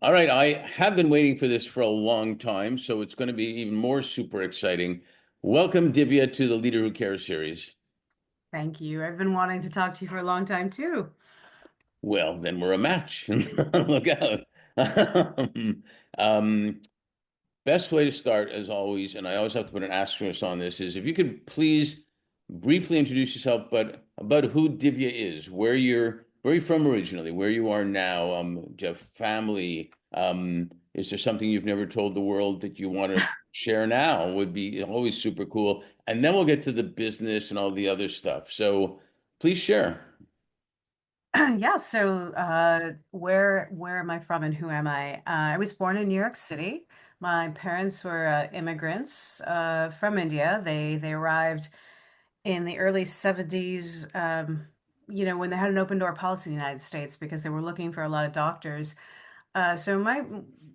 All right, I have been waiting for this for a long time, so it's going to be even more super exciting. Welcome, Divya, to the Leader Who Cares series. Thank you. I've been wanting to talk to you for a long time too. Well, then we're a match. Look out. Um, um, Best way to start, as always, and I always have to put an asterisk on this, is if you could please briefly introduce yourself, but about who Divya is, where you're from originally, where you are now, do you have family? Is there something you've never told the world that you want to share now? Would be always super cool. And then we'll get to the business and all the other stuff. So please share. Yeah, so where am I from and who am I? I was born in New York City. My parents were immigrants from India. They arrived in the early 70s, when they had an open door policy in the United States because they were looking for a lot of doctors. So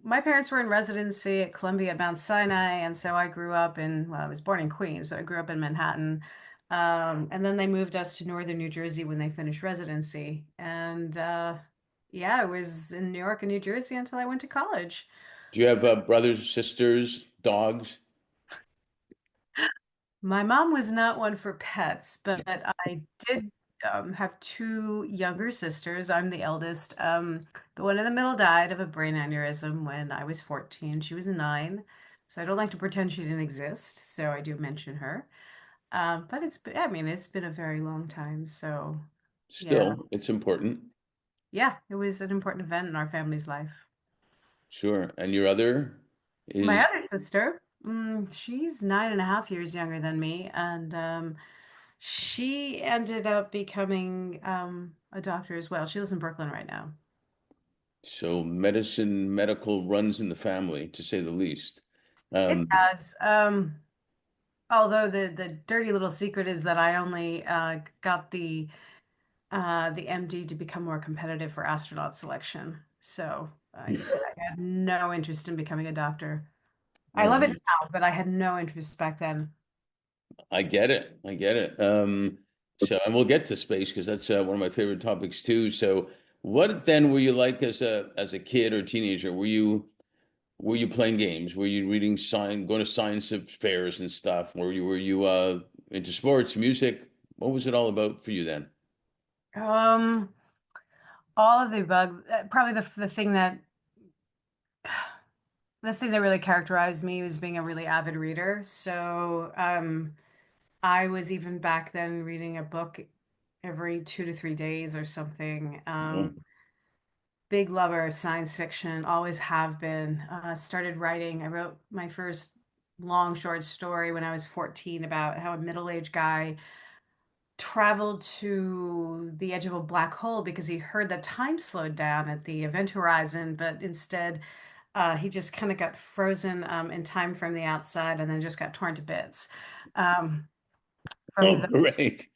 my parents were in residency at Columbia at Mount Sinai, and so I grew up well, I was born in Queens, but I grew up in Manhattan. And then they moved us to northern New Jersey when they finished residency. And yeah, I was in New York and New Jersey until I went to college. Do you have brothers, sisters, dogs? My mom was not one for pets, but I did have two younger sisters. I'm the eldest. The one in the middle died of a brain aneurysm when I was 14. She was 9. So I don't like to pretend she didn't exist. So I do mention her. But I mean, it's been a very long time. So yeah, Still, it's important. yeah, it was an important event in our family's life. Sure. And your other My is other sister, she's 9.5 years younger than me, and she ended up becoming a doctor as well. She lives in Brooklyn right now. so medical runs in the family, to say the least. It Um, has. Although the dirty little secret is that I only got the MD to become more competitive for astronaut selection. So I had no interest in becoming a doctor. I love it um, now, but I had no interest back then. I get it. I get it. And we'll get to space because that's one of my favorite topics too. So, what then were you like as a kid or teenager? Were you playing games? Were you reading going to science fairs and stuff? Were you into sports, music? What was it all about for you then? Um, all of the above. Probably the thing that really characterized me was being a really avid reader. So I was even back then reading a book every 2 to 3 days or something. Oh, Big lover of science fiction, always have been. Started writing. I wrote my first long short story when I was 14 about how a middle-aged guy traveled to the edge of a black hole because he heard that time slowed down at the event horizon, but instead he just kind of got frozen in time from the outside and then just got torn to bits. Um, Probably oh, the great.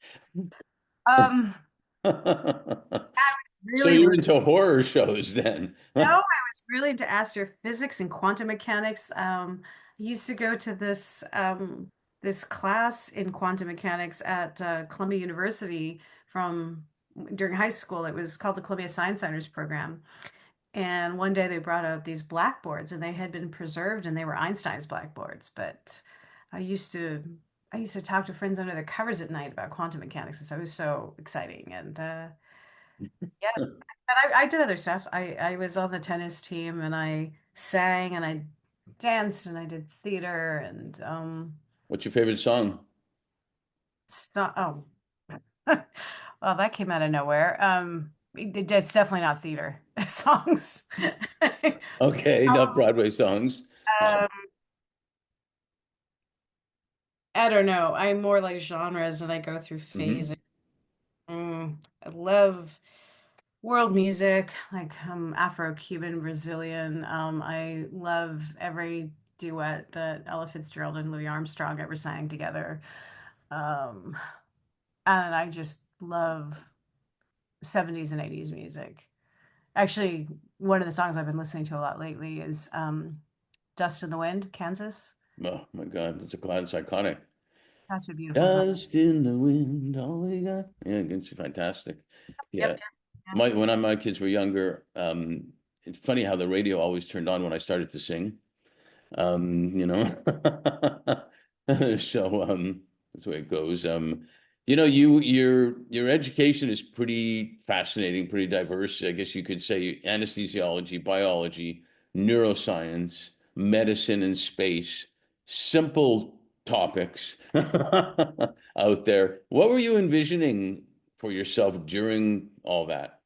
um, So really you're into horror shows then? No, I was really into astrophysics and quantum mechanics. I used to go to this class in quantum mechanics at Columbia University from during high school. It was called the Columbia Science Centers program. And one day they brought out these blackboards, and they had been preserved, and they were Einstein's blackboards. But I used to I used to talk to friends under the covers at night about quantum mechanics, and so it was so exciting. And yeah, but I did other stuff. I was on the tennis team and I sang and I danced and I did theater and What's your favorite song? oh well that came out of nowhere. It's definitely not theater songs. Okay, not Broadway songs. Um, I don't know. I'm more like genres and I go through Hmm. phases. I love world music, like Afro-Cuban, Brazilian. I love every duet that Ella Fitzgerald and Louis Armstrong ever sang together. Um, and I just love 70s and 80s music. Actually, one of the songs I've been listening to a lot lately is Dust in the Wind, Kansas. Oh my God, that's a class, it's iconic. Such a beautiful song. Dust in the wind, all we got. Yeah, it's fantastic. Yep, Yeah, yep. when my kids were younger, it's funny how the radio always turned on when I started to sing. You know, so that's the way it goes. Your education is pretty fascinating, pretty diverse. I guess you could say anesthesiology, biology, neuroscience, medicine, and space. Simple topics out there. What were you envisioning for yourself during all that?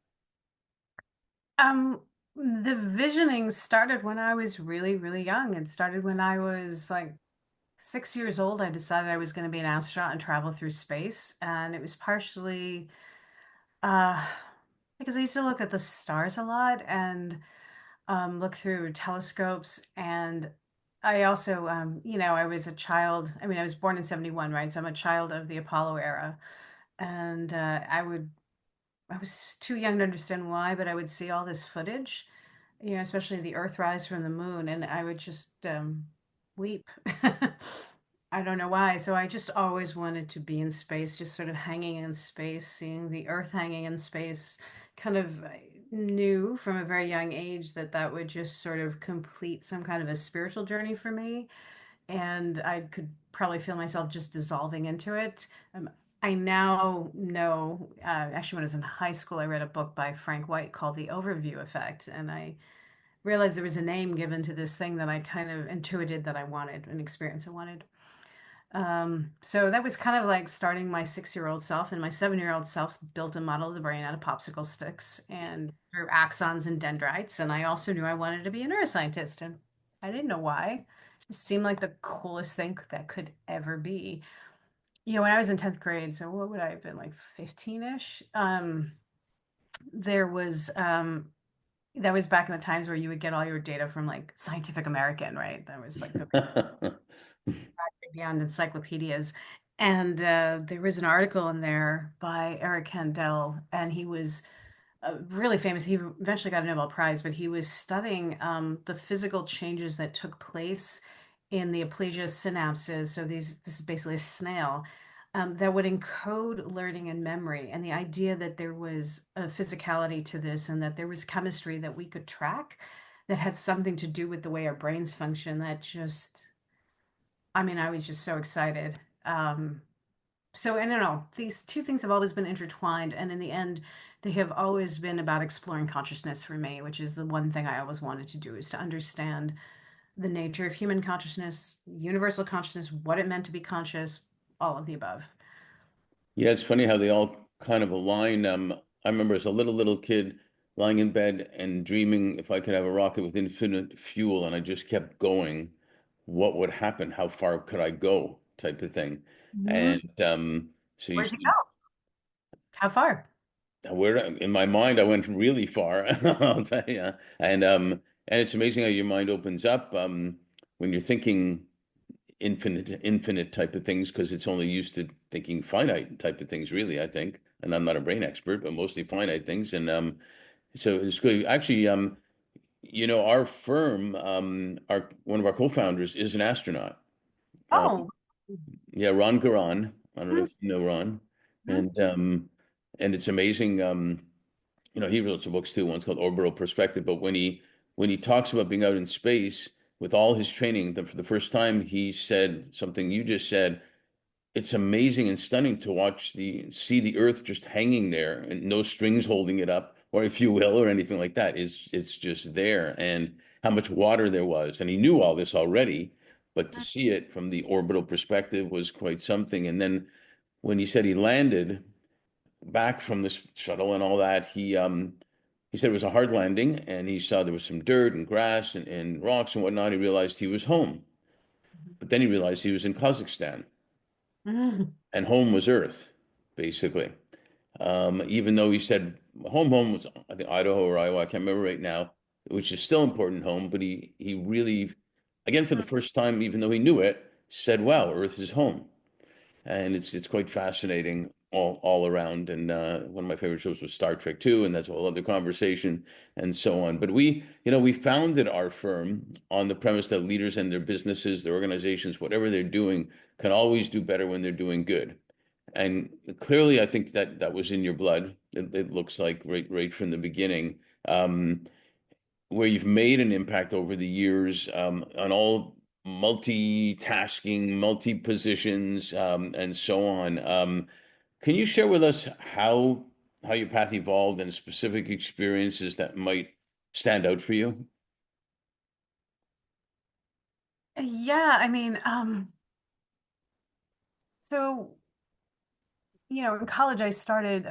Um, the visioning started when I was really, really young. It started when I was like 6 years old. I decided I was going to be an astronaut and travel through space. And it was partially uh, because I used to look at the stars a lot and look through telescopes. And I also, I was a child. I mean, I was born in 71, right? So I'm a child of the Apollo era. And I was too young to understand why, but I would see all this footage, especially the Earthrise from the moon, and I would just weep. I don't know why. So I just always wanted to be in space, just sort of hanging in space, seeing the Earth hanging in space. Kind of knew from a very young age that that would just sort of complete some kind of a spiritual journey for me, and I could probably feel myself just dissolving into it. I now know, actually, when I was in high school, I read a book by Frank White called The Overview Effect, and I realized there was a name given to this thing that I kind of intuited that I wanted, an experience I wanted. So that was kind of like starting my 6-year-old self, and my 7-year-old self built a model of the brain out of popsicle sticks and through axons and dendrites. And I also knew I wanted to be a neuroscientist, and I didn't know why. It just seemed like the coolest thing that could ever be. When I was in 10th grade, so what would I have been, like 15-ish? There was that was back in the times where you would get all your data from like Scientific American, right? That was like the beyond encyclopedias. And there was an article in there by Eric Kandel, and he was really famous. He eventually got a Nobel Prize, but he was studying the physical changes that took place in the aplysia synapses. So this is basically a snail that would encode learning and memory, and the idea that there was a physicality to this, and that there was chemistry that we could track that had something to do with the way our brains function. That just, I mean, I was just so excited. So I don't know. These two things have always been intertwined, and in the end, they have always been about exploring consciousness for me, which is the one thing I always wanted to do, is to understand the nature of human consciousness, universal consciousness, what it meant to be conscious, all of the above. Yeah, it's funny how they all kind of align. I remember as a little kid lying in bed and dreaming if I could have a rocket with infinite fuel and I just kept going, what would happen? How far could I go? Type of thing. Mhm. And so you Where'd you go? see How far? where in my mind I went really far, I'll tell you. And it's amazing how your mind opens up when you're thinking infinite type of things because it's only used to thinking finite type of things, really, I think. And I'm not a brain expert, but mostly finite things. And so it's good. Actually, our firm, our one of our co-founders is an astronaut. Uh, Oh. yeah, Ron Garan. I don't know Mhm. if you know Ron. And it's amazing. He wrote some books too. One's called Orbital Perspective. But when he talks about being out in space with all his training, for the first time, he said something you just said. It's amazing and stunning to see the Earth just hanging there and no strings holding it up, or if you will, or anything like that. It's just there, and how much water there was. And he knew all this already, but to see it from the orbital perspective was quite something. And then when he said he landed back from this shuttle and all that, he said it was a hard landing, and he saw there was some dirt and grass and rocks and whatnot. He realized he was home, but then he realized he was in Kazakhstan, Mhm. and home was Earth, basically. Even though he said home was, I think, Idaho or Iowa, I can't remember right now, which is still important home, but he really, again, for the first time, even though he knew it, said, "Wow, Earth is home." And it's quite fascinating all around. And one of my favorite shows was Star Trek too, and that's a whole other conversation and so on. But we founded our firm on the premise that leaders and their businesses, their organizations, whatever they're doing, can always do better when they're doing good. And clearly, I think that was in your blood. It looks like right from the beginning. where you've made an impact over the years on all multitasking, multi positions, and so on. Can you share with us how your path evolved and specific experiences that might stand out for you? Yeah, I mean, so in college I started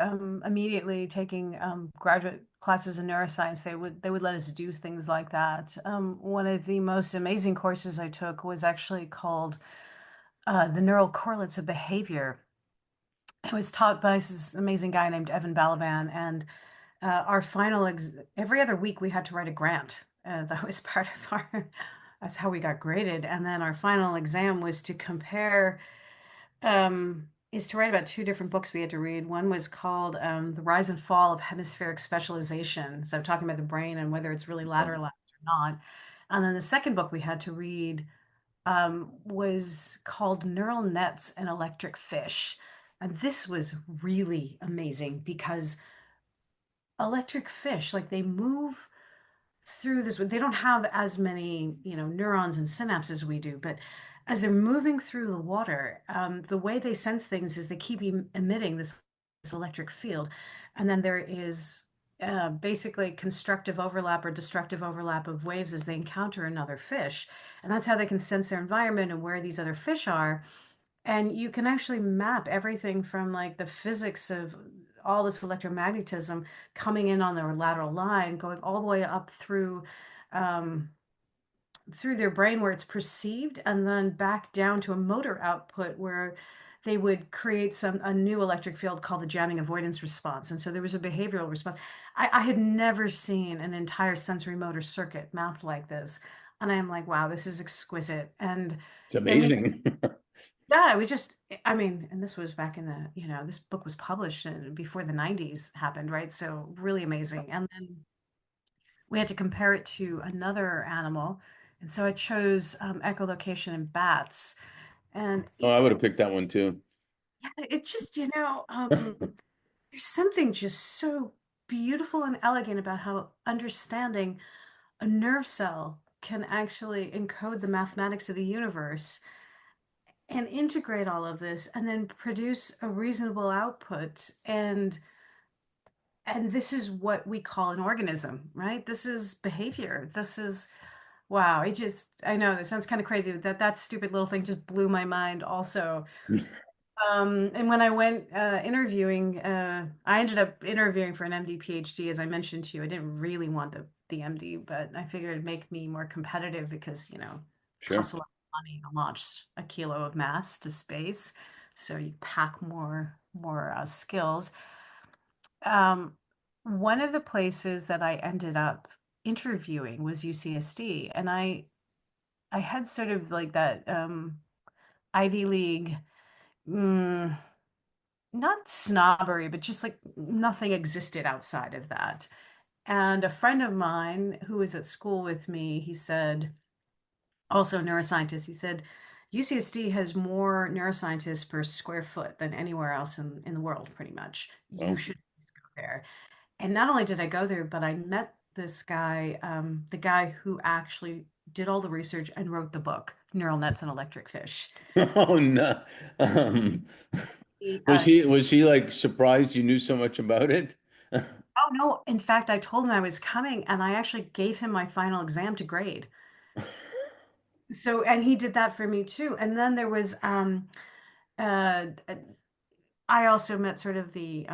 immediately taking graduate classes in neuroscience. They would let us do things like that. One of the most amazing courses I took was actually called the neural correlates of behavior. It was taught by this amazing guy named Evan Balaban, and our every other week we had to write a grant. That was part of our. That's how we got graded, and then our final exam was to compare is to write about two different books we had to read. One was called The Rise and Fall of Hemispheric Specialization. So talking about the brain and whether it's really lateralized or not. And then the second book we had to read was called Neural Nets and Electric Fish. And this was really amazing because electric fish, like they move through this, they don't have as many, neurons and synapses we do, but as they're moving through the water, the way they sense things is they keep emitting this electric field. And then there is basically constructive overlap or destructive overlap of waves as they encounter another fish. And that's how they can sense their environment and where these other fish are. And you can actually map everything from like the physics of all this electromagnetism coming in on their lateral line, going all the way up um, through their brain where it's perceived, and then back down to a motor output where they would create a new electric field called the jamming avoidance response. And so there was a behavioral response. I had never seen an entire sensory motor circuit mapped like this. And I'm like, wow, this is exquisite. And It's I mean, amazing. yeah, it was just, I mean, and this was back in this book was published before the 90s happened, right? So really amazing. And then we had to compare it to another animal. And so I chose echolocation in bats. And Oh, I would have picked that one too. it's just, there's something just so beautiful and elegant about how understanding a nerve cell can actually encode the mathematics of the universe and integrate all of this and then produce a reasonable output. And this is what we call an organism, right? This is behavior. This is wow. I know that sounds kind of crazy, but that stupid little thing just blew my mind also. And when I went interviewing, I ended up interviewing for an MD PhD, as I mentioned to you. I didn't really want the MD, but I figured it'd make me more competitive because, it Sure. costs a lot of money to launch a kilo of mass to space. So you pack more skills. Um, One of the places that I ended up interviewing was UCSD, and I had sort of like that Ivy League. Mm, Not snobbery, but just like nothing existed outside of that. And a friend of mine who was at school with me, he said, also a neuroscientist, he said, UCSD has more neuroscientists per square foot than anywhere else in the world, pretty much. You Well, should go there. And not only did I go there, but I met this guy, the guy who actually did all the research and wrote the book, Neural Nets and Electric Fish. oh no. Um, He, was he like surprised you knew so much about it? Oh no, in fact, I told him I was coming and I actually gave him my final exam to grade. So, and he did that for me too. And then there was uh I also met sort of the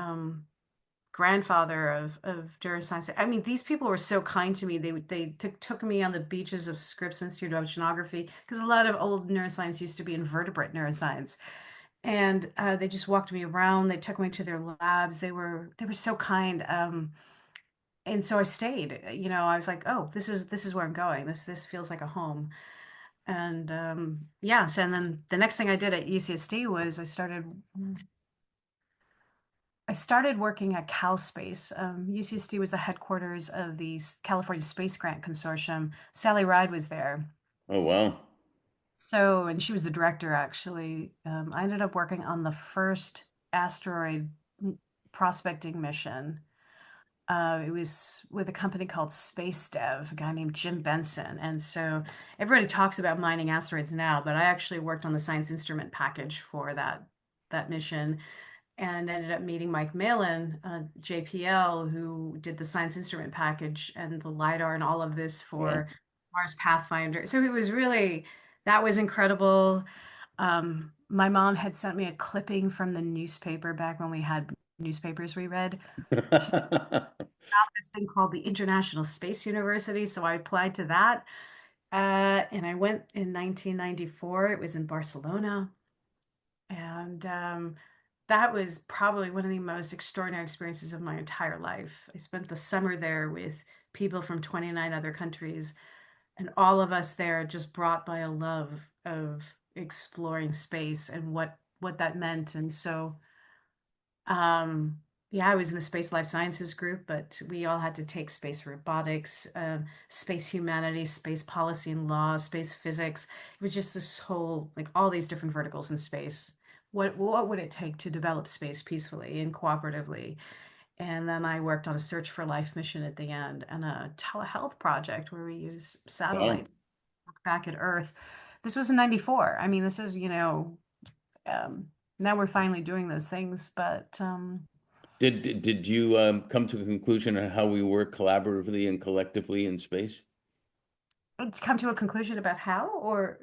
grandfather of neuroscience. I mean, these people were so kind to me. They took me on the beaches of Scripps Institute of Oceanography because a lot of old neuroscience used to be invertebrate neuroscience. And they just walked me around. They took me to their labs. They were so kind. And so I stayed. I was like, oh, this is where I'm going. This feels like a home. And yes, and then the next thing I did at UCSD was I started working at CalSpace. UCSD was the headquarters of the California Space Grant Consortium. Sally Ride was there. Oh wow. So, and she was the director actually. I ended up working on the first asteroid prospecting mission. It was with a company called Space Dev, a guy named Jim Benson. And so everybody talks about mining asteroids now, but I actually worked on the science instrument package for that mission and ended up meeting Mike Malin, JPL, who did the science instrument package and the LiDAR and all of this Well, for Mars Pathfinder. So it was really, that was incredible. My mom had sent me a clipping from the newspaper back when we had newspapers we read. She found this thing called the International Space University, so I applied to that. And I went in 1994. It was in Barcelona. And that was probably one of the most extraordinary experiences of my entire life. I spent the summer there with people from 29 other countries, and all of us there just brought by a love of exploring space and what that meant. And so, um, yeah, I was in the space life sciences group, but we all had to take space robotics, space humanities, space policy and law, space physics. It was just this whole, like all these different verticals in space. What would it take to develop space peacefully and cooperatively? And then I worked on a search for life mission at the end and a telehealth project where we use wow. satellites to look back at Earth. This was in 94. I mean, this is, um, now we're finally doing those things, but Did you come to a conclusion on how we work collaboratively and collectively in space? to come to a conclusion about how or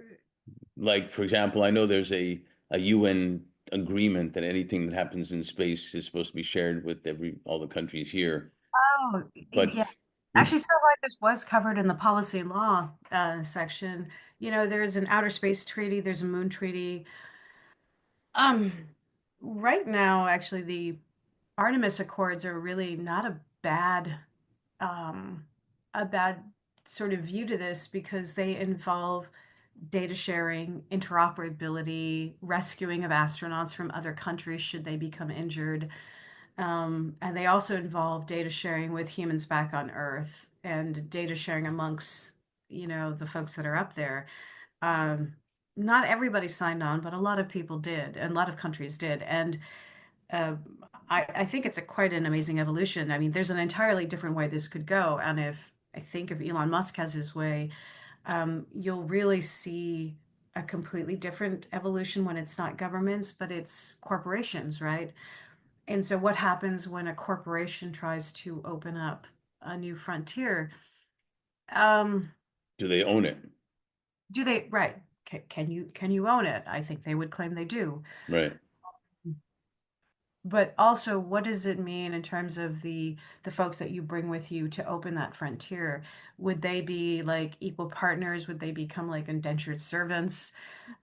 Like, for example, I know there's a UN agreement that anything that happens in space is supposed to be shared with every all the countries here. oh yeah. But Actually, stuff like this was covered in the policy and law section. There's an outer space treaty, there's a moon treaty. Um, right now, actually, the Artemis Accords are really not um, a bad sort of view to this because they involve data sharing, interoperability, rescuing of astronauts from other countries should they become injured. And they also involve data sharing with humans back on Earth and data sharing amongst, the folks that are up there. Um, Not everybody signed on, but a lot of people did, and a lot of countries did. And uh, I think it's quite an amazing evolution. I mean, there's an entirely different way this could go. And if Elon Musk has his way, you'll really see a completely different evolution when it's not governments, but it's corporations, right? And so, what happens when a corporation tries to open up a new frontier? Um, do they own it? do they, right? Can you own it? I think they would claim they do. Right. But also, what does it mean in terms of the folks that you bring with you to open that frontier? Would they be like equal partners? Would they become like indentured servants?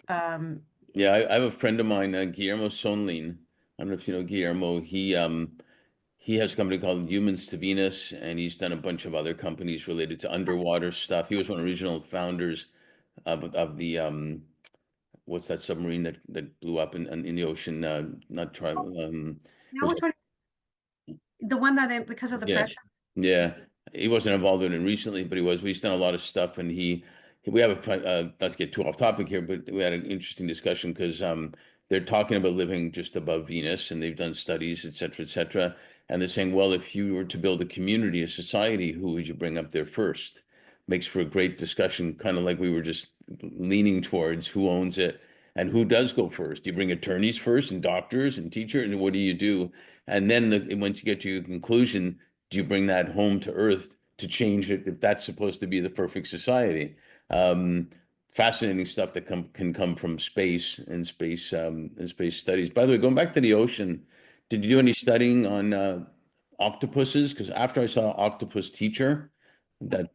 Um, Yeah, I have a friend of mine, Guillermo Sonlin. I don't know if you know Guillermo. He has a company called Humans to Venus, and he's done a bunch of other companies related to underwater stuff. He was one of the original founders of the what's that submarine that blew up in the ocean? Not try. now Was which one? The one because of the Yeah. pressure? Yeah. He wasn't involved in it recently, but he was. We've done a lot of stuff, and we have not to get too off topic here, but we had an interesting discussion because they're talking about living just above Venus, and they've done studies, et cetera, et cetera. And they're saying, well, if you were to build a community, a society, who would you bring up there first? Makes for a great discussion, kind of like we were just leaning towards who owns it and who does go first. Do you bring attorneys first and doctors and teachers, and what do you do? And then once you get to your conclusion, do you bring that home to Earth to change it if that's supposed to be the perfect society? Um, Fascinating stuff that can come from space and space studies. By the way, going back to the ocean, did you do any studying on octopuses? Because after I saw Octopus Teacher, did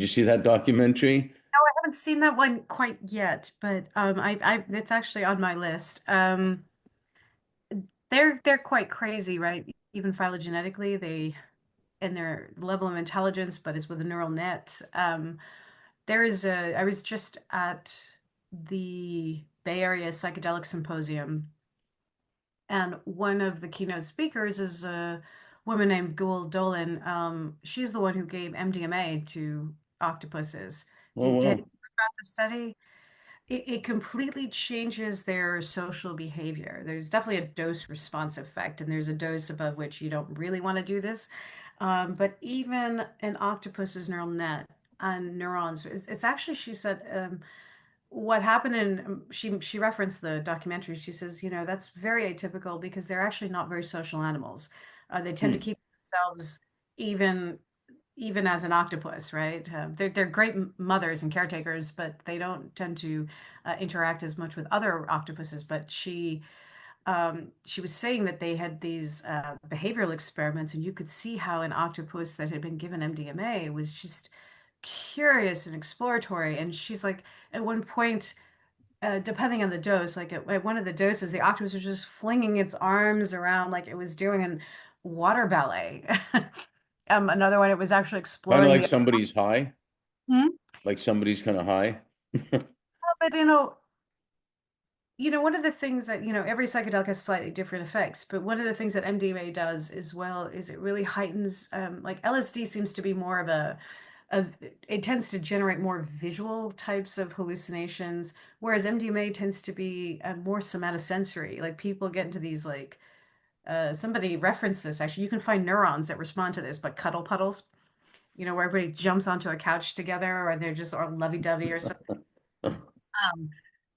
you see that documentary? No, I haven't seen that one quite yet, but it's actually on my list. They're quite crazy, right? Even phylogenetically, they and their level of intelligence, but it's with a neural net. I was just at the Bay Area Psychedelic Symposium, and one of the keynote speakers is a woman named Gul Dolan. She's the one who gave MDMA to octopuses. Oh, Did you hear wow. about the study? It completely changes their social behavior. There's definitely a dose response effect, and there's a dose above which you don't really want to do this. But even an octopus's neural net and neurons, it's actually, she said, what happened in she referenced the documentary. She says, that's very atypical because they're actually not very social animals. They tend to Hmm. keep themselves even even as an octopus, right? They're great mothers and caretakers, but they don't tend to interact as much with other octopuses. But she was saying that they had these behavioral experiments, and you could see how an octopus that had been given MDMA was just curious and exploratory. And she's like, at one point, depending on the dose, like at one of the doses, the octopus was just flinging its arms around like it was doing a water ballet. Another one, it was actually Kind of exploring like the. somebody's high, Hmm? like somebody's kind of high. But one of the things that, every psychedelic has slightly different effects, but one of the things that MDMA does as well is it really heightens, like LSD seems to be more of, it tends to generate more visual types of hallucinations, whereas MDMA tends to be more somatosensory. Like people get into these like, somebody referenced this actually. You can find neurons that respond to this, but cuddle puddles, where everybody jumps onto a couch together or they're just or lovey-dovey or something. Um,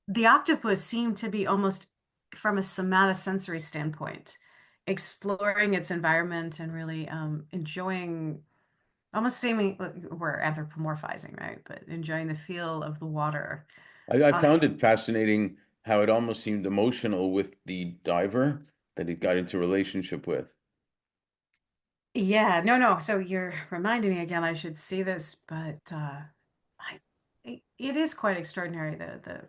the octopus seemed to be almost from a somatosensory standpoint, exploring its environment and really enjoying, almost seeming we're anthropomorphizing, right? But enjoying the feel of the water. I Uh, found it fascinating how it almost seemed emotional with the diver that it got into relationship with. yeah, no, no. So you're reminding me again, I should see this, but it is quite extraordinary the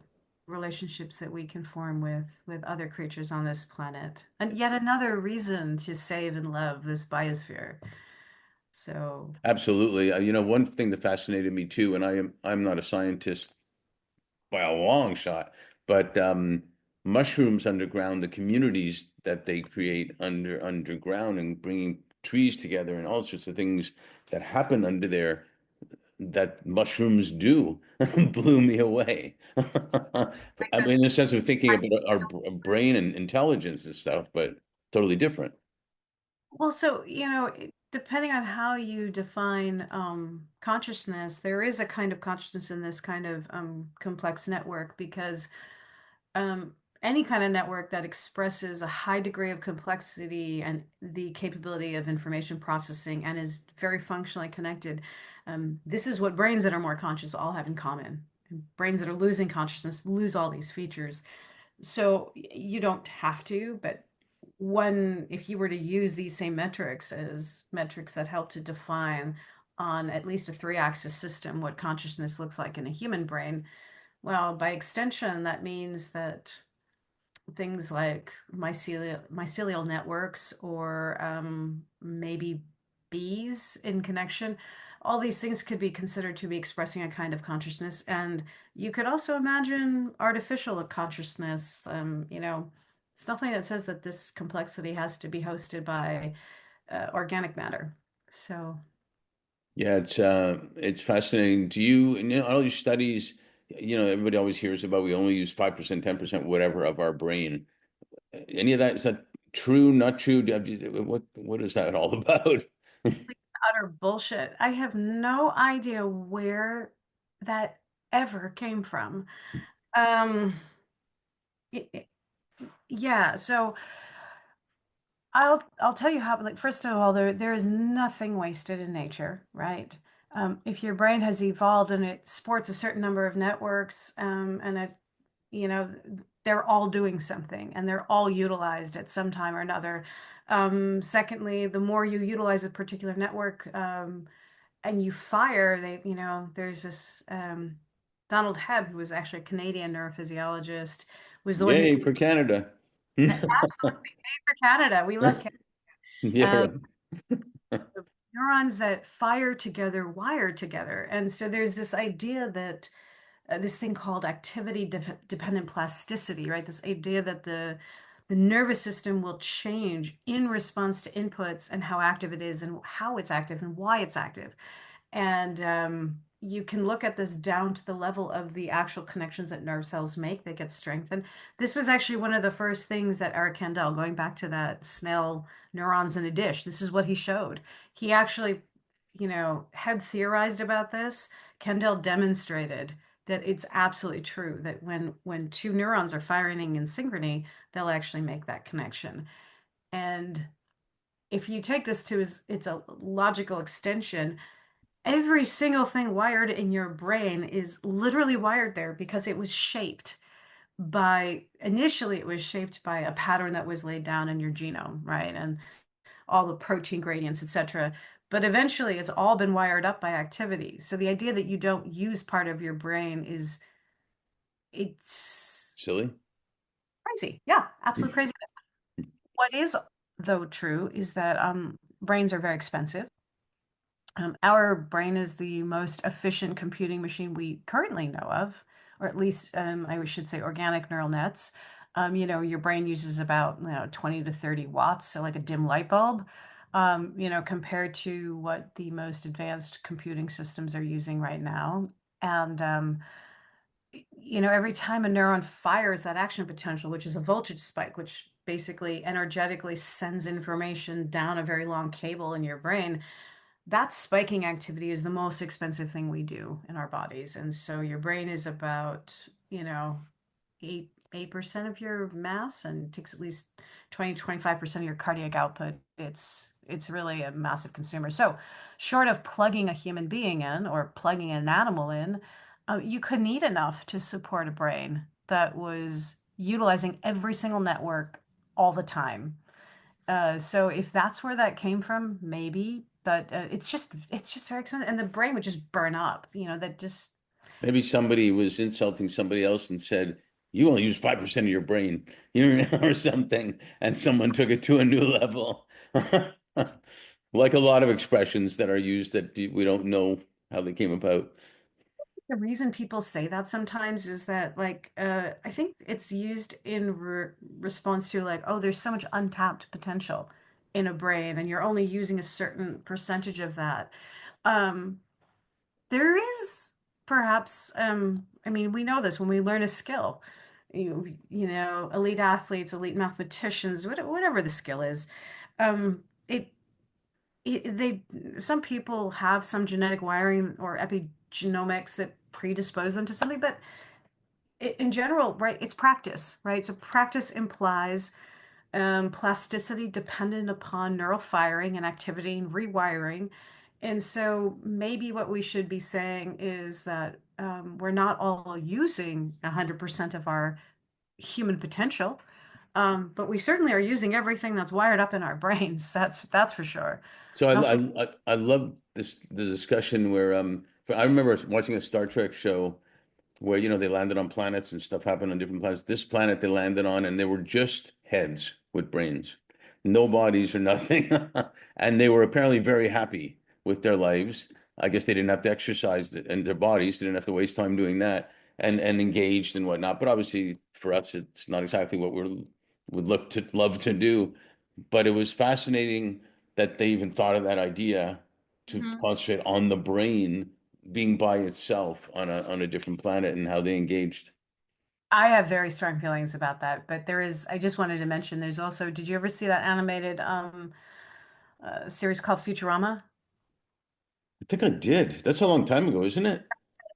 relationships that we can form with other creatures on this planet, and yet another reason to save and love this biosphere. So Absolutely. One thing that fascinated me too, and I'm not a scientist by a long shot, but mushrooms underground, the communities that they create underground and bringing trees together and all sorts of things that happen under there that mushrooms do blew me away. I mean, this, in the sense of thinking about our brain and intelligence and stuff, but totally different. well, so depending on how you define consciousness, there is a kind of consciousness in this kind of complex network because um, any kind of network that expresses a high degree of complexity and the capability of information processing and is very functionally connected. This is what brains that are more conscious all have in common. And brains that are losing consciousness lose all these features. So you don't have to, but if you were to use these same metrics as metrics that help to define on at least a three-axis system what consciousness looks like in a human brain, well, by extension, that means that things like mycelial networks or maybe bees in connection, all these things could be considered to be expressing a kind of consciousness. And you could also imagine artificial consciousness. It's nothing that says that this complexity has to be hosted by organic matter. So Yeah, it's fascinating. Do you, in all your studies, everybody always hears about we only use 5%, 10%, whatever of our brain. Any of that, is that true, not true? What is that all about? utter bullshit. I have no idea where that ever came from. Um, it- it- yeah, so I'll tell you how, like, first of all, there is nothing wasted in nature, right? If your brain has evolved and it sports a certain number of networks, and you know, they're all doing something and they're all utilized at some time or another. Secondly, the more you utilize a particular network, and you fire, there's this Donald Hebb, who was actually a Canadian neurophysiologist, was the one who Yay for Canada. absolutely paid for Canada. We love Canada. Yeah, Um, right. Neurons that fire together wire together, and so there's this idea that this thing called dependent plasticity, right? This idea that the nervous system will change in response to inputs and how active it is and how it's active and why it's active. And you can look at this down to the level of the actual connections that nerve cells make that get strengthened. This was actually one of the first things that Eric Kandel, going back to that snail neurons in a dish, this is what he showed. He actually, had theorized about this. Kandel demonstrated that it's absolutely true that when two neurons are firing in synchrony, they'll actually make that connection. And if you take this to its a logical extension, every single thing wired in your brain is literally wired there because it was shaped initially it was shaped by a pattern that was laid down in your genome, right? And all the protein gradients, etc. But eventually it's all been wired up by activity. So the idea that you don't use part of your brain it's Silly. crazy. Yeah, absolute craziness. What is though true is that brains are very expensive. Our brain is the most efficient computing machine we currently know of, or at least I should say organic neural nets. Your brain uses about 20 to 30 watts, so like a dim light bulb, compared to what the most advanced computing systems are using right now. And every time a neuron fires that action potential, which is a voltage spike, which basically energetically sends information down a very long cable in your brain, that spiking activity is the most expensive thing we do in our bodies. And so your brain is about, 8% of your mass and takes at least 20-25% of your cardiac output. It's really a massive consumer. So short of plugging a human being in or plugging an animal in, you could need enough to support a brain that was utilizing every single network all the time. So if that's where that came from, maybe, but it's just very expensive, and the brain would just burn up. That just Maybe somebody was insulting somebody else and said, "You only use 5% of your brain," or something, and someone took it to a new level. Like a lot of expressions that are used that we don't know how they came about. the reason people say that sometimes is that I think it's used in response to like, oh, there's so much untapped potential in a brain, and you're only using a certain percentage of that. Um, There is perhaps, I mean, we know this when we learn a skill. Elite athletes, elite mathematicians, whatever the skill is, it, they some people have some genetic wiring or epigenomics that predispose them to something, but in general, right, it's practice, right? So practice implies plasticity dependent upon neural firing and activity and rewiring. And so maybe what we should be saying is that we're not all using 100% of our human potential, but we certainly are using everything that's wired up in our brains. That's for sure. So Now, for I love the discussion where I remember watching a Star Trek show where they landed on planets and stuff happened on different planets. This planet they landed on, and they were just heads with brains, no bodies or nothing, and they were apparently very happy with their lives. I guess they didn't have to exercise and their bodies, they didn't have to waste time doing that, and engaged and whatnot. But obviously, for us, it's not exactly what we would love to do. But it was fascinating that they even thought of that idea to Mhm. concentrate on the brain being by itself on a different planet and how they engaged. I have very strong feelings about that, but I just wanted to mention, there's also, did you ever see that animated series called Futurama? I think I did. That's a long time ago, isn't it?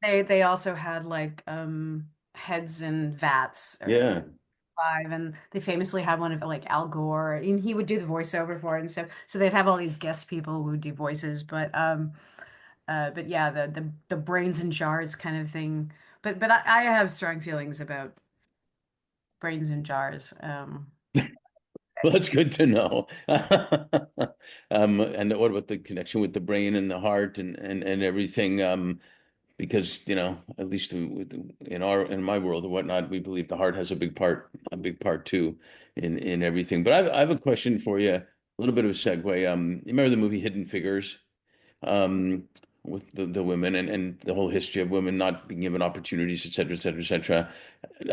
They also had like heads in vats or Yeah. five, and they famously had one of like Al Gore, and he would do the voiceover for it, and so they'd have all these guest people who would do voices, but yeah, the brains in jars kind of thing. But I have strong feelings about brains in jars. Well, that's good to know. And what about the connection with the brain and the heart and everything? Because, at least in my world or whatnot, we believe the heart has a big part too in everything. But I have a question for you, a little bit of a segue. You remember the movie Hidden Figures? um, with the women and the whole history of women not being given opportunities, et cetera, et cetera, et cetera.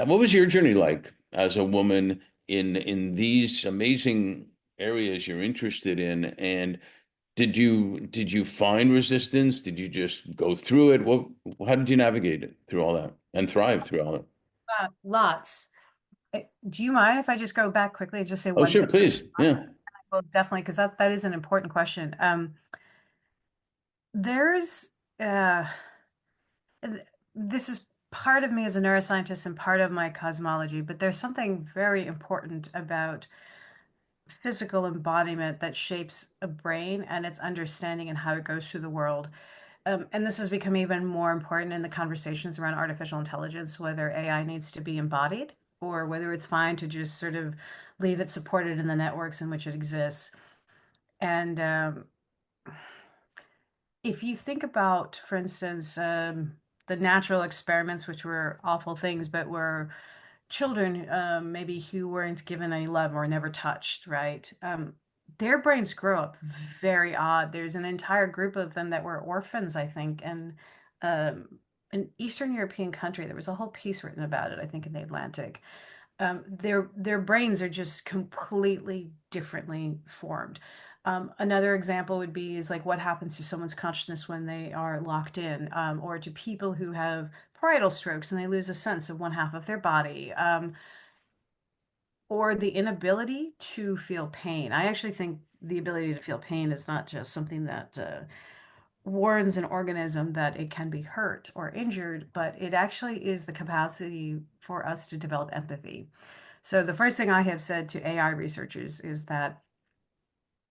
What was your journey like as a woman in these amazing areas you're interested in? And did you find resistance? Did you just go through it? How did you navigate it through all that and thrive through all that? Lots. Do you mind if I just go back quickly and just say Oh, one sure, thing? please. Yeah. Well, definitely, because that is an important question. There's uh, this is part of me as a neuroscientist and part of my cosmology, but there's something very important about physical embodiment that shapes a brain and its understanding and how it goes through the world. And this has become even more important in the conversations around artificial intelligence, whether AI needs to be embodied or whether it's fine to just sort of leave it supported in the networks in which it exists. And if you think about, for instance, the natural experiments, which were awful things, but were children maybe who weren't given any love or never touched, right? Their brains grow up very odd. There's an entire group of them that were orphans, I think, and an Eastern European country. There was a whole piece written about it, I think, in the Atlantic. Their brains are just completely differently formed. Another example would be is like what happens to someone's consciousness when they are locked in, or to people who have parietal strokes and they lose a sense of one half of their body, or the inability to feel pain. I actually think the ability to feel pain is not just something that warns an organism that it can be hurt or injured, but it actually is the capacity for us to develop empathy. So the first thing I have said to AI researchers is that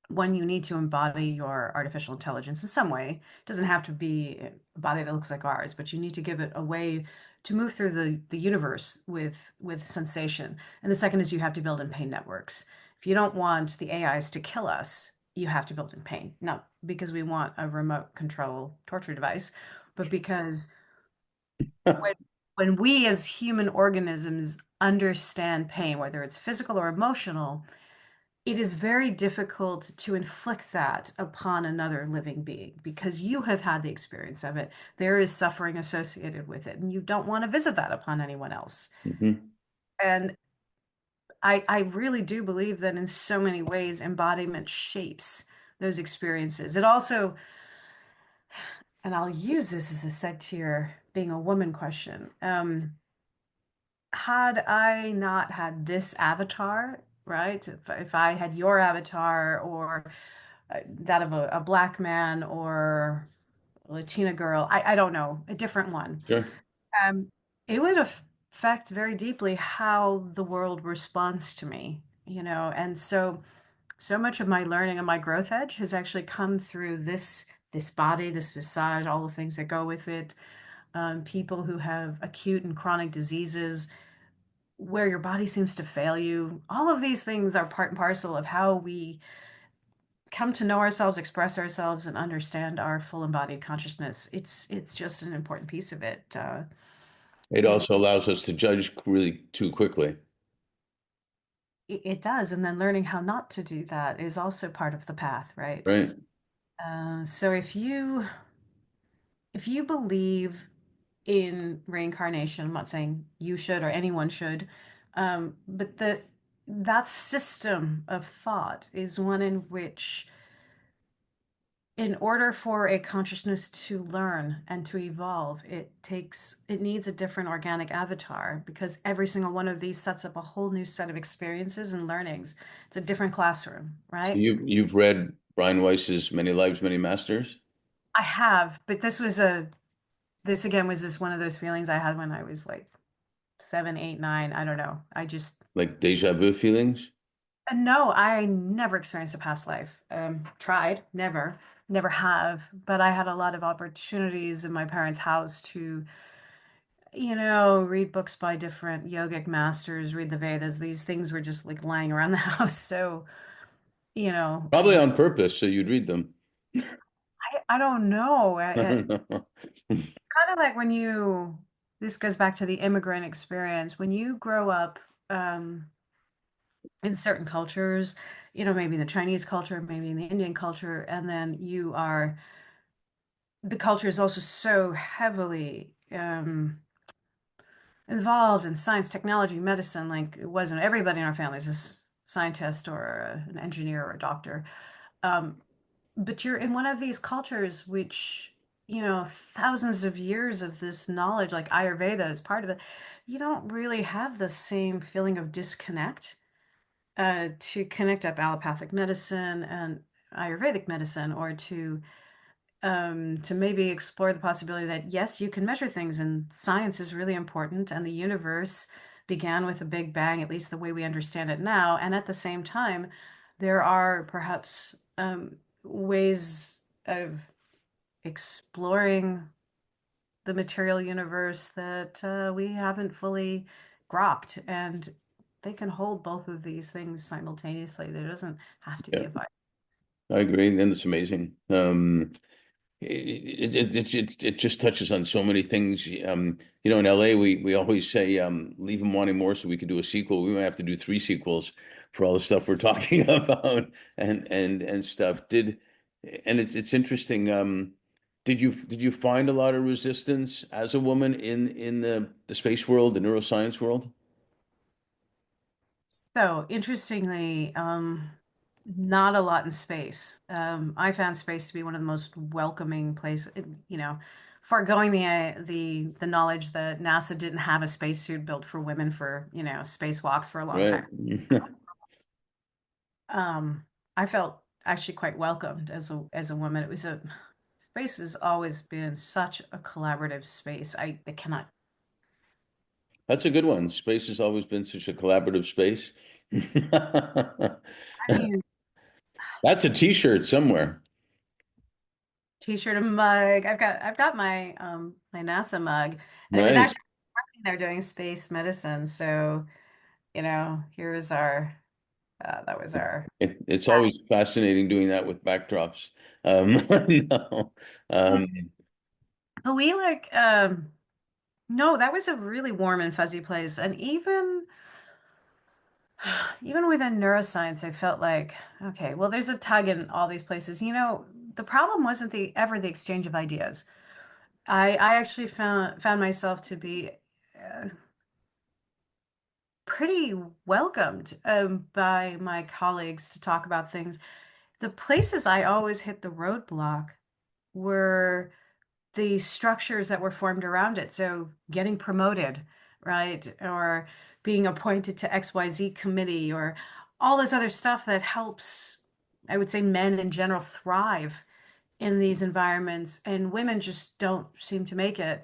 when you need to embody your artificial intelligence in some way, it doesn't have to be a body that looks like ours, but you need to give it a way to move through the universe with sensation. And the second is you have to build in pain networks. If you don't want the AIs to kill us, you have to build in pain. Not because we want a remote control torture device, but because when when we as human organisms understand pain, whether it's physical or emotional, it is very difficult to inflict that upon another living being because you have had the experience of it. There is suffering associated with it, and you don't want to visit that upon anyone else. Hmm. And I really do believe that in so many ways, embodiment shapes those experiences. It also, and I'll use this as a seg to your being a woman question. Had I not had this avatar, right? If I had your avatar or that of a black man or a Latina girl, I don't know, a different one. Sure. Um, it would affect very deeply how the world responds to me, and so much of my learning and my growth edge has actually come through this body, this visage, all the things that go with it. People who have acute and chronic diseases where your body seems to fail you. All of these things are part and parcel of how we come to know ourselves, express ourselves, and understand our full embodied consciousness. It's just an important piece of it. It And also allows us to judge really too quickly, it does. And then learning how not to do that is also part of the path, right? right? So if you believe in reincarnation, I'm not saying you should or anyone should, but that system of thought is one in which in order for a consciousness to learn and to evolve, it needs a different organic avatar because every single one of these sets up a whole new set of experiences and learnings. It's a different classroom, So right? you've read Brian Weiss's Many Lives, Many Masters, I have, but this again was this one of those feelings I had when I was like 7, 8, 9. I don't know. I just like deja vu feelings. no, I never experienced a past life. Tried, never have, but I had a lot of opportunities in my parents' house to read books by different yogic masters, read the Vedas. These things were just like lying around the house. So, you know, Probably on purpose, so you'd read them. I don't know. Kind of like this goes back to the immigrant experience. When you grow up um, in certain cultures, maybe in the Chinese culture, maybe in the Indian culture, and then the culture is also so heavily involved in science, technology, medicine. Like it wasn't everybody in our family is a scientist or an engineer or a doctor. Um, but you're in one of these cultures which, thousands of years of this knowledge, like Ayurveda is part of it. You don't really have the same feeling of disconnect to connect up allopathic medicine and Ayurvedic medicine, or to maybe explore the possibility that yes, you can measure things and science is really important, and the universe began with a big bang, at least the way we understand it now. And at the same time, there are perhaps ways of exploring the material universe that we haven't fully grokked, and they can hold both of these things simultaneously. There doesn't have to be Yeah, a fight. I agree. And it's amazing. It just touches on so many things. In LA, we always say, leave them wanting more so we could do a sequel. We might have to do three sequels for all the stuff we're talking about and stuff. And it's interesting. Did you find a lot of resistance as a woman in the space world, the neuroscience world? So interestingly, not a lot in space. I found space to be one of the most welcoming places, foregoing the knowledge that NASA didn't have a spacesuit built for women for, spacewalks for a long Right. time. I felt actually quite welcomed as a woman. It was a Space has always been such a collaborative space. I cannot. That's a good one. Space has always been such a collaborative space. I mean, That's a t-shirt somewhere. t-shirt, a mug. I've got my NASA mug, and it was Nice. actually working there doing space medicine. So, here's our that was our. It's always fascinating doing that with backdrops. No. Um, But we no, that was a really warm and fuzzy place. And even within neuroscience, I felt like, okay, well, there's a tug in all these places. The problem wasn't the exchange of ideas. I actually found myself to be uh, pretty welcomed by my colleagues to talk about things. The places I always hit the roadblock were the structures that were formed around it. So getting promoted, right? Or being appointed to XYZ committee, or all this other stuff that helps, I would say, men in general thrive in these environments, and women just don't seem to make it.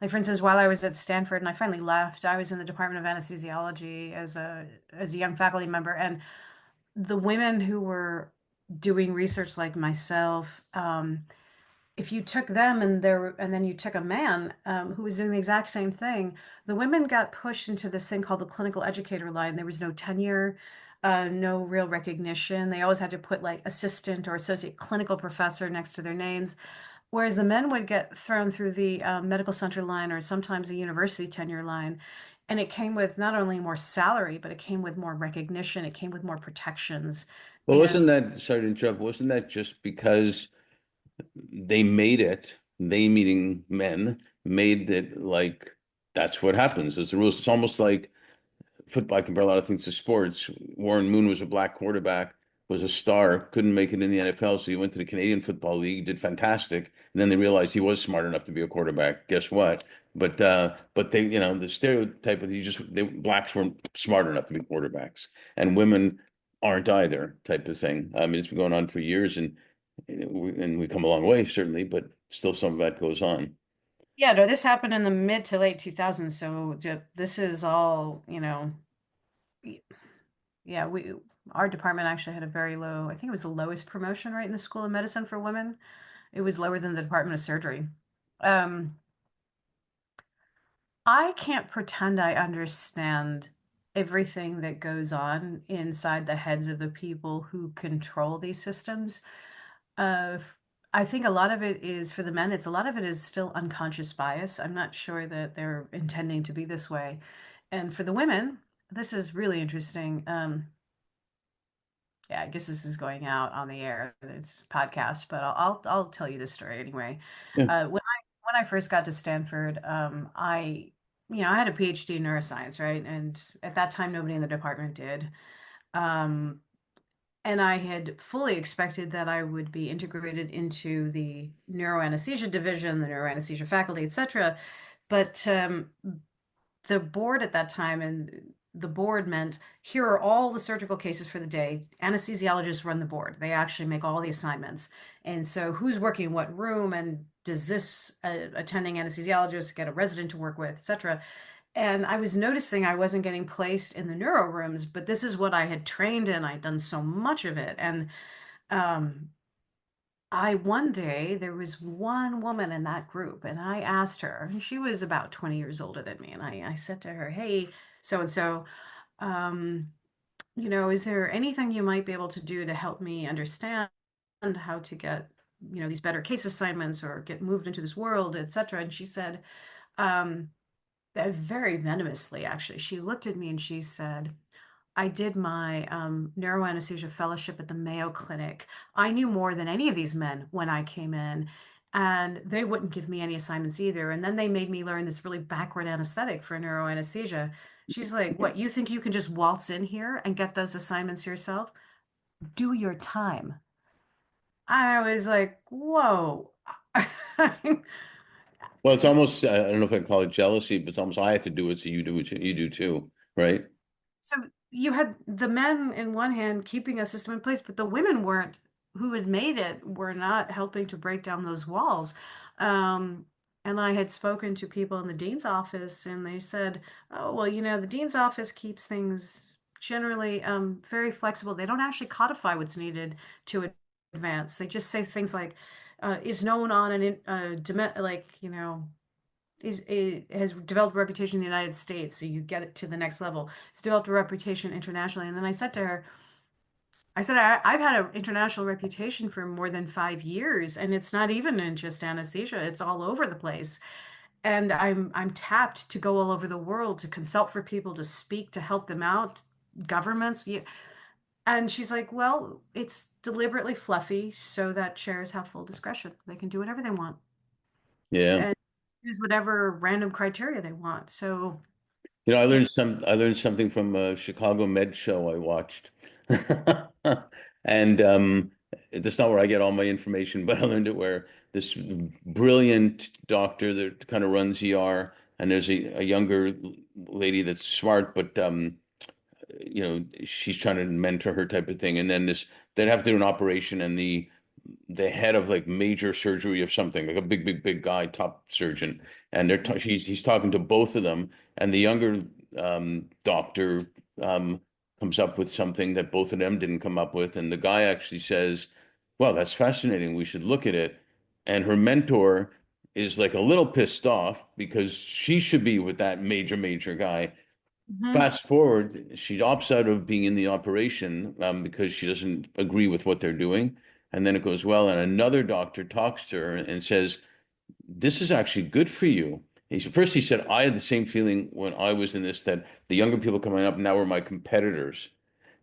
Like, for instance, while I was at Stanford and I finally left, I was in the Department of Anesthesiology as a young faculty member, and the women who were doing research like myself, if you took them and then you took a man who was doing the exact same thing, the women got pushed into this thing called the clinical educator line. There was no tenure, no real recognition. They always had to put like assistant or associate clinical professor next to their names, whereas the men would get thrown through the medical center line or sometimes a university tenure line. And it came with not only more salary, but it came with more recognition. It came with more protections. well, And wasn't that, sorry to interrupt, wasn't that just because they made it, they meaning men, made it like that's what happens. It's the rules. It's almost like football. I compare a lot of things to sports. Warren Moon was a black quarterback, was a star, couldn't make it in the NFL, so he went to the Canadian Football League, did fantastic, and then they realized he was smart enough to be a quarterback. Guess what? But they, the stereotype of blacks weren't smart enough to be quarterbacks, and women aren't either, type of thing. I mean, it's been going on for years, and we come a long way, certainly, but still some of that goes on. yeah, no, this happened in the mid to late 2000s. So this is all, yeah, our department actually had a very low, I think it was the lowest promotion rate in the School of Medicine for women. It was lower than the Department of Surgery. Um, I can't pretend I understand everything that goes on inside the heads of the people who control these systems. Uh, I think a lot of it is for the men, a lot of it is still unconscious bias. I'm not sure that they're intending to be this way. And for the women, this is really interesting. Yeah, I guess this is going out on the air. It's podcast, but I'll tell you this story anyway. Yeah. When I first got to Stanford, I had a PhD in neuroscience, right? And at that time, nobody in the department did. Um, And I had fully expected that I would be integrated into the neuroanesthesia division, the neuroanesthesia faculty, etc. But the board at that time, and the board meant here are all the surgical cases for the day. Anesthesiologists run the board. They actually make all the assignments. And so who's working in what room, and does this attending anesthesiologist get a resident to work with, etc. And I was noticing I wasn't getting placed in the neuro rooms, but this is what I had trained in. I'd done so much of it. And um, I one day there was one woman in that group, and I asked her, and she was about 20 years older than me, and I said to her, "Hey, so and so, um, is there anything you might be able to do to help me understand how to get, these better case assignments or get moved into this world, etc." And she said, um, very venomously, actually, she looked at me and she said, I did my neuroanesthesia fellowship at the Mayo Clinic. I knew more than any of these men when I came in, and they wouldn't give me any assignments either. And then they made me learn this really backward anesthetic for neuroanesthesia. She's like, "What, you think you can just waltz in here and get those assignments yourself? Do your time." I was like, "Whoa." Well, it's almost, I don't know if I call it jealousy, but it's almost I have to do it, so you do it, you do too, right? So you had the men in one hand keeping a system in place, but the women weren't, who had made it, were not helping to break down those walls. Um, and I had spoken to people in the dean's office, and they said, "Oh, well, the dean's office keeps things generally very flexible. They don't actually codify what's needed to advance. They just say things like, is known on has developed a reputation in the United States, so you get it to the next level. It's developed a reputation internationally." And then I said to her, I said, I've had an international reputation for more than 5 years, and it's not even in just anesthesia, it's all over the place. And I'm tapped to go all over the world to consult for people, to speak, to help them out, governments. And she's like, well, it's deliberately fluffy so that chairs have full discretion. They can do whatever they want Yeah. and use whatever random criteria they want. So it, I learned something from a Chicago med show I watched. And that's not where I get all my information, but I learned it where this brilliant doctor that kind of runs ER, and there's a younger lady that's smart, but she's trying to mentor her type of thing. And then they'd have to do an operation, and the head of like major surgery of something, like a big guy, top surgeon, and he's talking to both of them, and the younger doctor comes up with something that both of them didn't come up with, and the guy actually says, "Well, that's fascinating. We should look at it." And her mentor is like a little pissed off because she should be with that major guy. Mhm. Fast forward, she opts out of being in the operation because she doesn't agree with what they're doing. And then it goes well, and another doctor talks to her and says, "This is actually good for you." First, he said, "I had the same feeling when I was in this, that the younger people coming up now were my competitors,"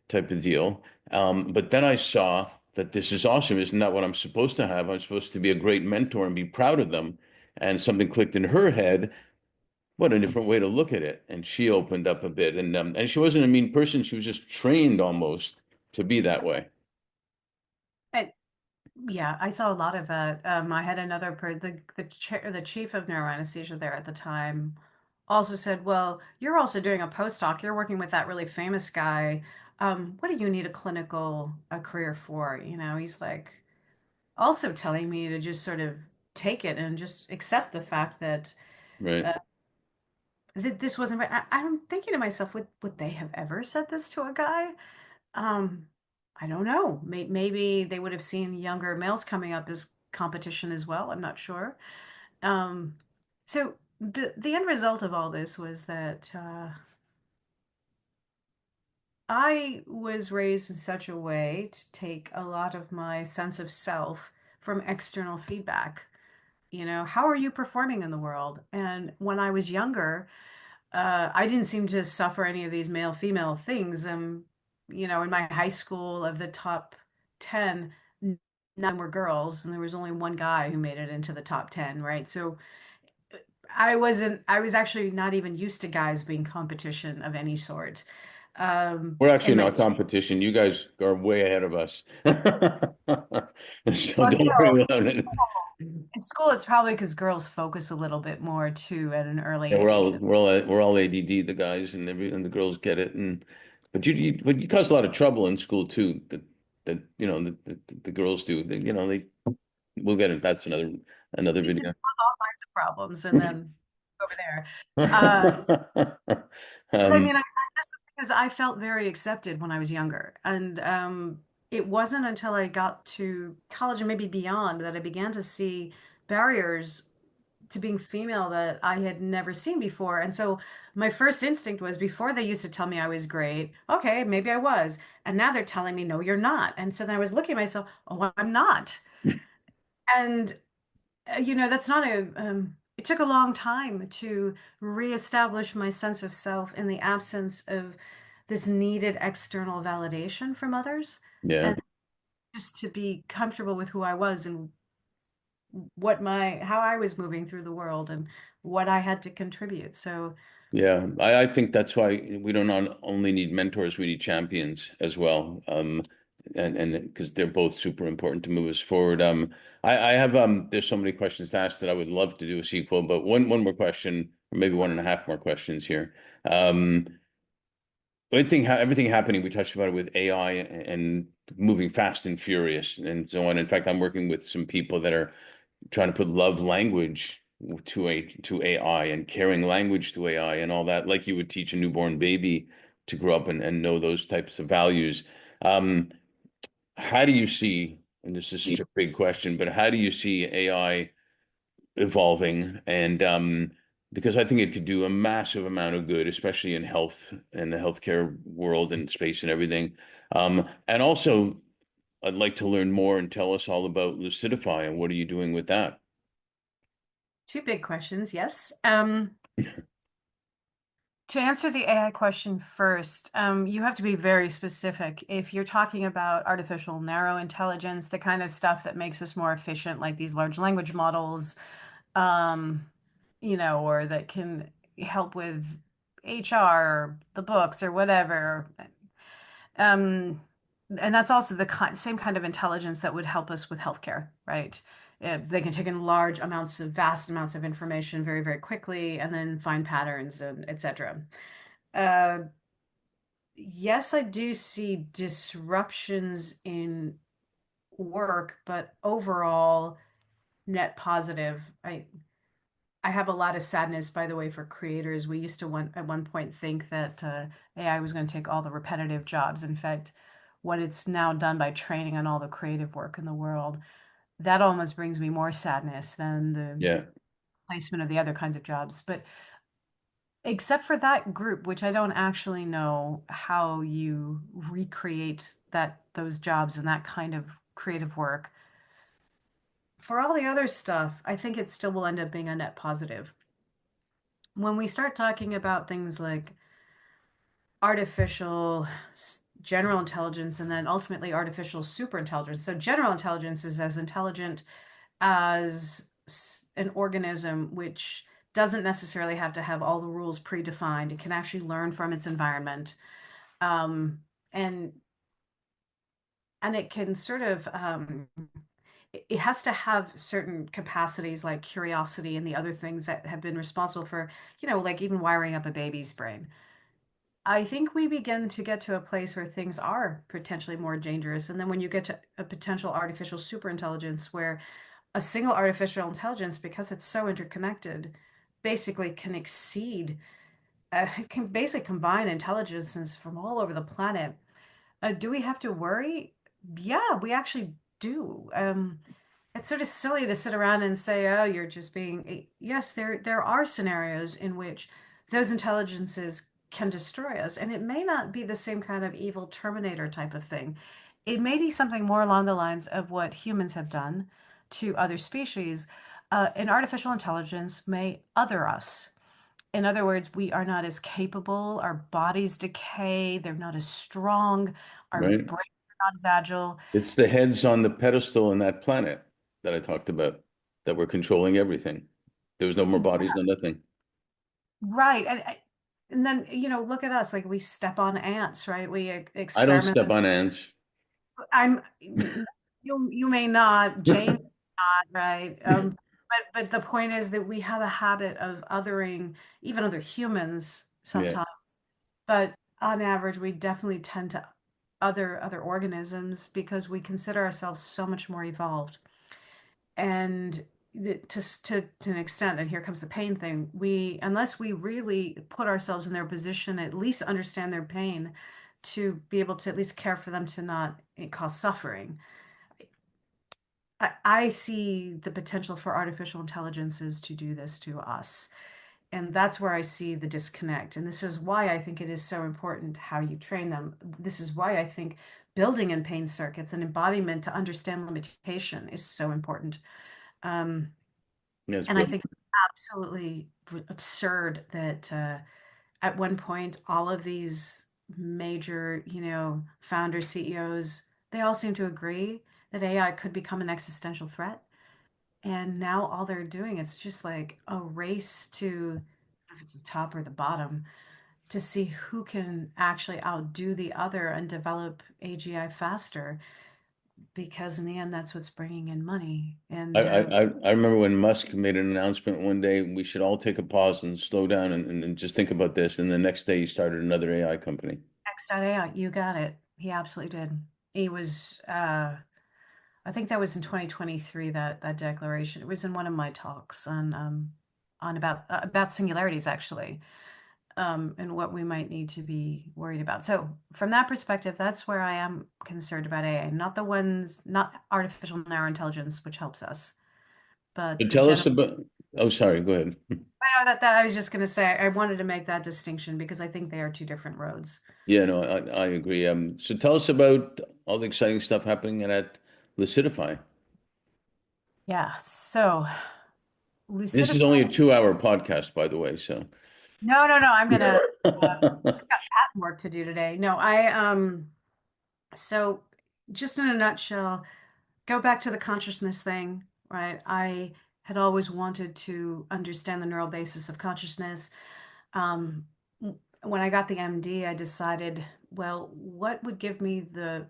type of deal. But then I saw that this is awesome. Isn't that what I'm supposed to have? I'm supposed to be a great mentor and be proud of them. And something clicked in her head. What a different way to look at it. And she opened up a bit. And she wasn't a mean person. She was just trained almost to be that way. I, yeah, I saw a lot of that. I had another the chief of neuroanesthesia there at the time also said, "Well, you're also doing a postdoc. You're working with that really famous guy. What do you need a career for?" He's like also telling me to just sort of take it and just accept the fact that Right. uh, this wasn't right. I'm thinking to myself, would they have ever said this to a guy? Um, I don't know. Maybe they would have seen younger males coming up as competition as well. I'm not sure. Um, so the end result of all this was that I was raised in such a way to take a lot of my sense of self from external feedback. How are you performing in the world? And when I was younger, I didn't seem to suffer any of these male female things. In my high school, of the top 10, none were girls, and there was only one guy who made it into the top 10, right? So I was actually not even used to guys being competition of any sort. We're actually In my not competition. You guys are way ahead of us. So well, don't worry about it. in school, it's probably because girls focus a little bit more too at an early Yeah, age. we're all ADD, the guys, and the girls get it. And but you cause a lot of trouble in school too. That you know the girls do. They we'll get it. That's another We can video. have all kinds of problems and then over there. Uh, but I Um, mean, this is because I felt very accepted when I was younger. And it wasn't until I got to college and maybe beyond that I began to see barriers to being female that I had never seen before. And so my first instinct was before they used to tell me I was great, okay, maybe I was. And now they're telling me, no, you're not. And so then I was looking at myself, oh, I'm not. And that's not it took a long time to reestablish my sense of self in the absence of this needed external validation from others, yeah. and just to be comfortable with who I was and how I was moving through the world and what I had to contribute. So Yeah, I think that's why we don't only need mentors, we need champions as well. And because they're both super important to move us forward. I have there's so many questions to ask that I would love to do a sequel, but one more question, or maybe one and a half more questions here. Um, everything happening, we touched about it with AI and moving fast and furious and so on. In fact, I'm working with some people that are trying to put love language to AI and caring language to AI and all that, like you would teach a newborn baby to grow up and know those types of values. Um, how do you see, and this is such a big question, but how do you see AI evolving? And because I think it could do a massive amount of good, especially in health and the healthcare world and space and everything. And also, I'd like to learn more and tell us all about Lucidify and what are you doing with that? two big questions, yes. To answer the AI question first, you have to be very specific. If you're talking about artificial narrow intelligence, the kind of stuff that makes us more efficient, like these large language models, um, or that can help with HR, or the books, or whatever. Um, and that's also the same kind of intelligence that would help us with healthcare, right? They can take in vast amounts of information very, very quickly, and then find patterns and etc. Uh, yes, I do see disruptions in work, but overall net positive. I have a lot of sadness, by the way, for creators. We used to at one point think that AI was going to take all the repetitive jobs. In fact, what it's now done by training on all the creative work in the world, that almost brings me more sadness than the Yeah. placement of the other kinds of jobs. But except for that group, which I don't actually know how you recreate those jobs and that kind of creative work. For all the other stuff, I think it still will end up being a net positive. When we start talking about things like artificial general intelligence and then ultimately artificial super intelligence. So general intelligence is as intelligent as an organism which doesn't necessarily have to have all the rules predefined. It can actually learn from its environment. Um, and and it can sort of it has to have certain capacities like curiosity and the other things that have been responsible for, like even wiring up a baby's brain. I think we begin to get to a place where things are potentially more dangerous. And then when you get to a potential artificial superintelligence, where a single artificial intelligence, because it's so interconnected, basically can it can basically combine intelligences from all over the planet. Do we have to worry? Yeah, we actually do. It's sort of silly to sit around and say, "Oh, you're just being." Yes, there are scenarios in which those intelligences can destroy us, and it may not be the same kind of evil Terminator type of thing. It may be something more along the lines of what humans have done to other species. An artificial intelligence may other us. In other words, we are not as capable, our bodies decay, they're not as strong, our Right. brains are not as agile. It's the heads on the pedestal in that planet that I talked about that were controlling everything. There was no more bodies, no nothing. Right. and then, look at us, like we step on ants, right? We I don't experiment. step on ants. I'm you may not, Jane, not, right? But the point is that we have a habit of othering even other humans Yeah. sometimes. But on average, we definitely tend to other organisms because we consider ourselves so much more evolved. And to an extent, and here comes the pain thing, we unless we really put ourselves in their position, at least understand their pain, to be able to at least care for them to not cause suffering. I see the potential for artificial intelligences to do this to us. And that's where I see the disconnect. And this is why I think it is so important how you train them. This is why I think building in pain circuits and embodiment to understand limitation is so important. Um, Yes, and I but think it's absolutely absurd that at one point, all of these major, founder CEOs, they all seem to agree that AI could become an existential threat. And now all they're doing, it's just like a race to, if it's the top or the bottom, to see who can actually outdo the other and develop AGI faster. Because in the end, that's what's bringing in money. I, And I I remember when Musk made an announcement one day, we should all take a pause and slow down and just think about this. And the next day he started another AI company. X.AI, you got it. He absolutely did. He was, I think that was in 2023, that declaration. It was in one of my talks on about singularities, actually, and what we might need to be worried about. So from that perspective, that's where I am concerned about AI, not artificial narrow intelligence, which helps us, but But the tell us general. about, oh, sorry, go ahead. I know that I was just going to say I wanted to make that distinction because I think they are two different roads. Yeah, no, I agree. So tell us about all the exciting stuff happening at Lucidify. Yeah. So This is Lucidify. only a 2 hour podcast, by the way. So No, no, no. I've got patent work to do today. No, so just in a nutshell, go back to the consciousness thing, right? I had always wanted to understand the neural basis of consciousness. Um, when I got the MD, I decided, well, what would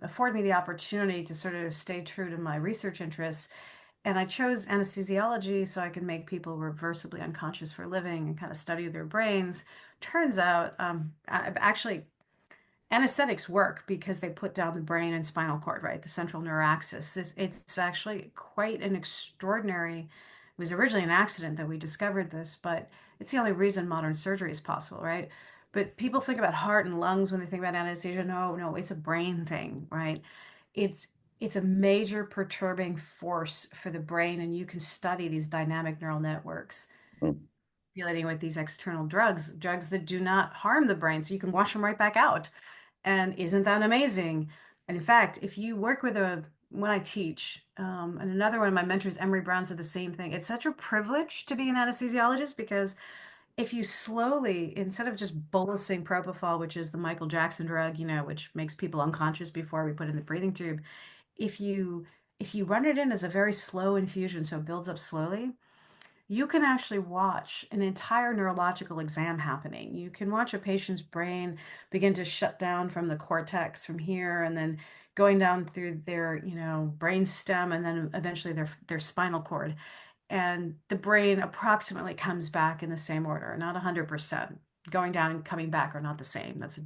afford me the opportunity to sort of stay true to my research interests? And I chose anesthesiology so I could make people reversibly unconscious for a living and kind of study their brains. Turns out, actually, anesthetics work because they put down the brain and spinal cord, right? The central neuroaxis. It's actually quite an extraordinary. It was originally an accident that we discovered this, but it's the only reason modern surgery is possible, right? But people think about heart and lungs when they think about anesthesia. No, no, it's a brain thing, right? It's it's a major perturbing force for the brain, and you can study these dynamic neural networks manipulating with these external drugs that do not harm the brain, so you can wash them right back out. And isn't that amazing? And in fact, if you work with when I teach, and another one of my mentors, Emery Brown, said the same thing. It's such a privilege to be an anesthesiologist because if you slowly, instead of just bolusing propofol, which is the Michael Jackson drug, which makes people unconscious before we put in the breathing tube, if you run it in as a very slow infusion, so it builds up slowly, you can actually watch an entire neurological exam happening. You can watch a patient's brain begin to shut down from the cortex from here and then going down through their, brain stem and then eventually their spinal cord. And the brain approximately comes back in the same order, not 100%. Going down and coming back are not the same. That's a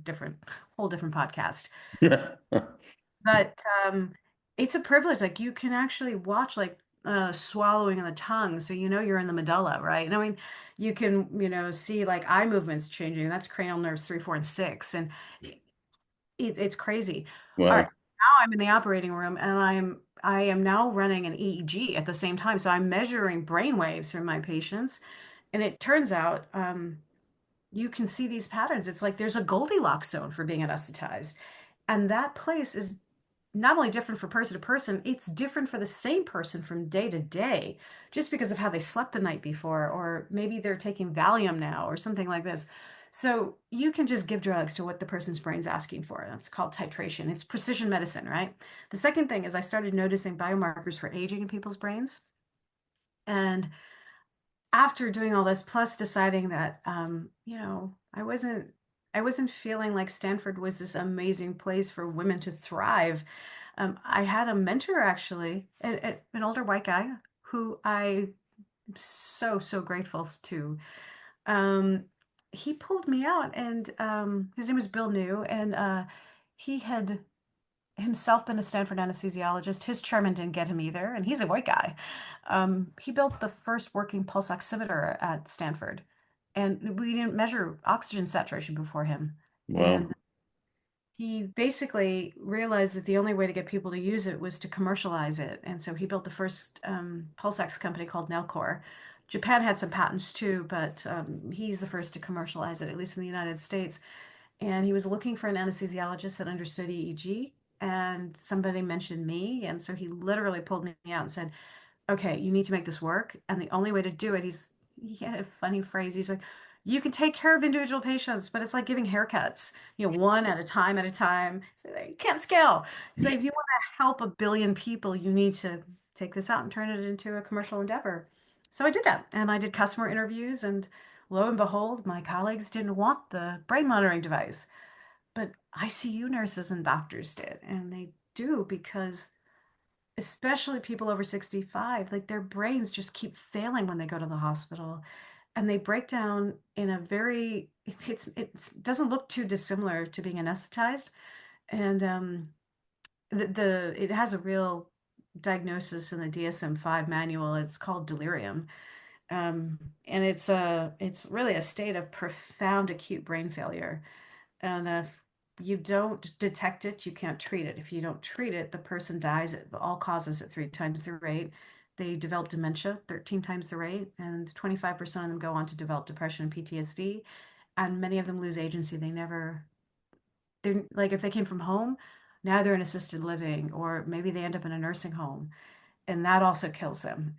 whole different podcast. But it's a privilege. Like you can actually watch like swallowing in the tongue, so you're in the medulla, right? And I mean, you can see like eye movements changing. That's cranial nerves 3, 4, and 6, and it's crazy. All right, Wow. now I'm in the operating room, and I am now running an EEG at the same time, so I'm measuring brain waves from my patients, and it turns out you can see these patterns. It's like there's a Goldilocks zone for being anesthetized, and that place is not only different for person to person, it's different for the same person from day to day, just because of how they slept the night before, or maybe they're taking Valium now, or something like this. So you can just give drugs to what the person's brain's asking for. That's called titration. It's precision medicine, right? The second thing is I started noticing biomarkers for aging in people's brains. And after doing all this, plus deciding that, I wasn't I wasn't feeling like Stanford was this amazing place for women to thrive. I had a mentor actually, an older white guy who I'm so grateful to. Um, he pulled me out, and his name was Bill New, and he had himself been a Stanford anesthesiologist. His chairman didn't get him either, and he's a white guy. He built the first working pulse oximeter at Stanford, and we didn't measure oxygen saturation before him. And Wow. he basically realized that the only way to get people to use it was to commercialize it. And so he built the first pulse ox company called Nelcor. Japan had some patents too, but he's the first to commercialize it, at least in the United States. And he was looking for an anesthesiologist that understood EEG. And somebody mentioned me. And so he literally pulled me out and said, okay, you need to make this work. And the only way to do it, he had a funny phrase. He's like, you can take care of individual patients, but it's like giving haircuts, one at a time at a time. So you can't scale. He's like, if you want to help a billion people, you need to take this out and turn it into a commercial endeavor. So I did that. And I did customer interviews, and lo and behold, my colleagues didn't want the brain monitoring device, but ICU nurses and doctors did. And they do because especially people over 65, like their brains just keep failing when they go to the hospital, and they break down in a very it doesn't look too dissimilar to being anesthetized. And the it has a real diagnosis in the DSM-5 manual. It's called delirium. And it's really a state of profound acute brain failure. And if you don't detect it, you can't treat it. If you don't treat it, the person dies at all causes at 3 times the rate. They develop dementia 13 times the rate, and 25% of them go on to develop depression and PTSD. And many of them lose agency. They're like, if they came from home, now they're in assisted living, or maybe they end up in a nursing home, and that also kills them.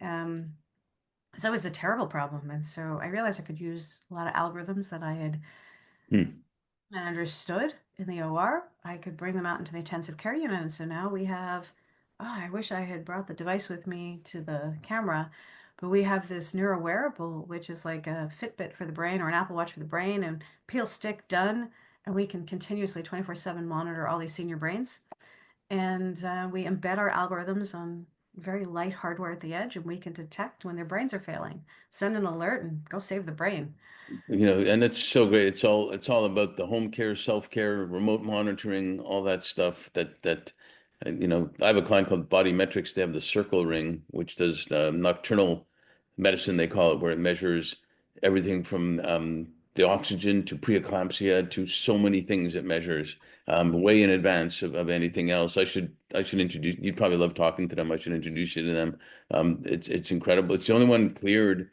So it's a terrible problem. And so I realized I could use a lot of algorithms that I had Hmm. and understood in the OR. I could bring them out into the intensive care unit. And so now we have, oh, I wish I had brought the device with me to the camera, but we have this neuro wearable, which is like a Fitbit for the brain or an Apple Watch for the brain, and peel stick done. And we can continuously 24/7 monitor all these senior brains. And we embed our algorithms on very light hardware at the edge, and we can detect when their brains are failing, send an alert, and go save the brain. And it's so great. It's all about the home care, self-care, remote monitoring, all that stuff I have a client called Body Metrics. They have the Circle Ring, which does nocturnal medicine, they call it, where it measures everything from the oxygen to preeclampsia to so many things it measures way in advance of anything else. I should introduce, you'd probably love talking to them. I should introduce you to them. It's incredible. It's the only one cleared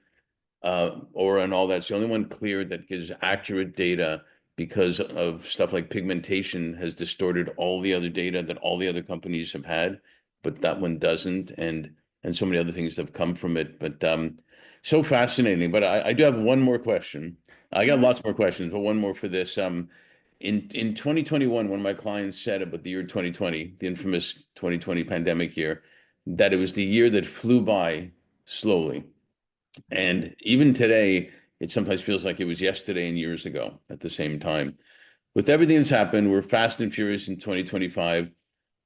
Aura and all that's the only one cleared that gives accurate data because of stuff like pigmentation has distorted all the other data that all the other companies have had, but that one doesn't, and so many other things have come from it. But so fascinating. But I do have one more question. I got Mhm. lots more questions, but one more for this. In 2021, one of my clients said about the year 2020, the infamous 2020 pandemic year, that it was the year that flew by slowly. And even today, it sometimes feels like it was yesterday and years ago at the same time. With everything that's happened, we're fast and furious in 2025.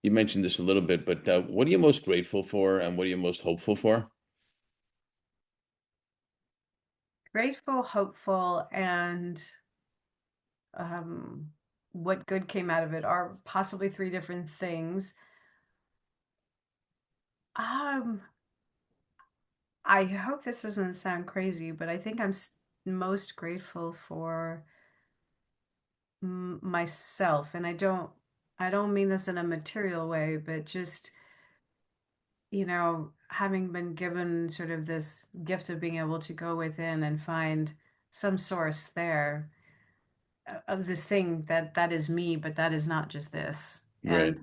You mentioned this a little bit, but what are you most grateful for and what are you most hopeful for? Grateful, hopeful, and um, what good came out of it are possibly three different things. Um, I hope this doesn't sound crazy, but I think most grateful for myself, and I don't mean this in a material way, but just, having been given sort of this gift of being able to go within and find some source there of this thing that is me, but that is not just this. Right.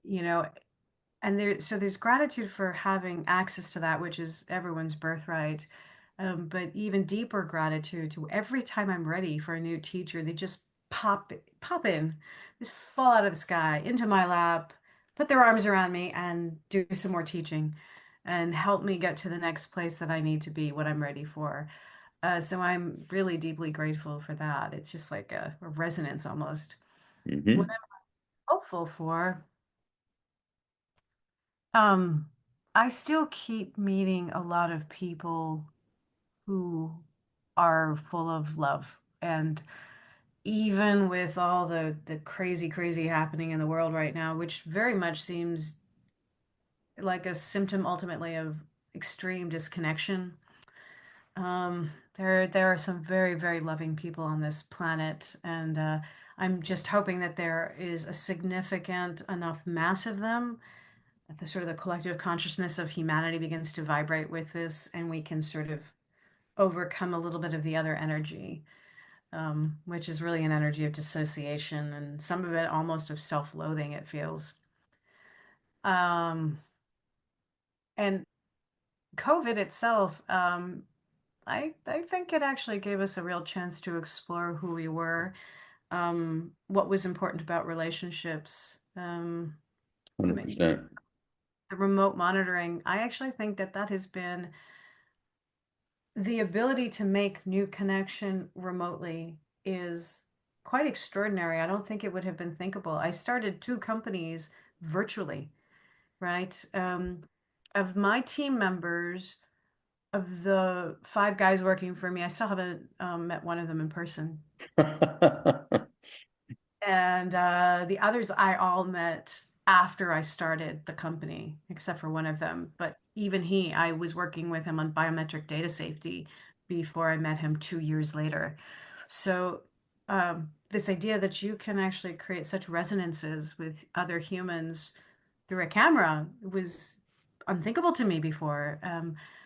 You know, and there's gratitude for having access to that, which is everyone's birthright. But even deeper gratitude to every time I'm ready for a new teacher, they just pop in, just fall out of the sky into my lap, put their arms around me, and do some more teaching, and help me get to the next place that I need to be, what I'm ready for. So I'm really deeply grateful for that. It's just like a resonance almost. What Hmm. I'm hopeful for, um, I still keep meeting a lot of people who are full of love. And even with all the crazy, crazy happening in the world right now, which very much seems like a symptom ultimately of extreme disconnection. There are some very, very loving people on this planet, and I'm just hoping that there is a significant enough mass of them that the sort of the collective consciousness of humanity begins to vibrate with this, and we can sort of overcome a little bit of the other energy, which is really an energy of dissociation and some of it almost of self-loathing, it feels. Um, and COVID itself, I think it actually gave us a real chance to explore who we were, what was important about relationships. I mean, 100%. the remote monitoring, I actually think that that has been the ability to make new connection remotely is quite extraordinary. I don't think it would have been thinkable. I started two companies virtually, right? Of my team members, of the five guys working for me, I still haven't met one of them in person. And the others I all met after I started the company, except for one of them. But even he, I was working with him on biometric data safety before I met him 2 years later. So this idea that you can actually create such resonances with other humans through a camera was unthinkable to me before.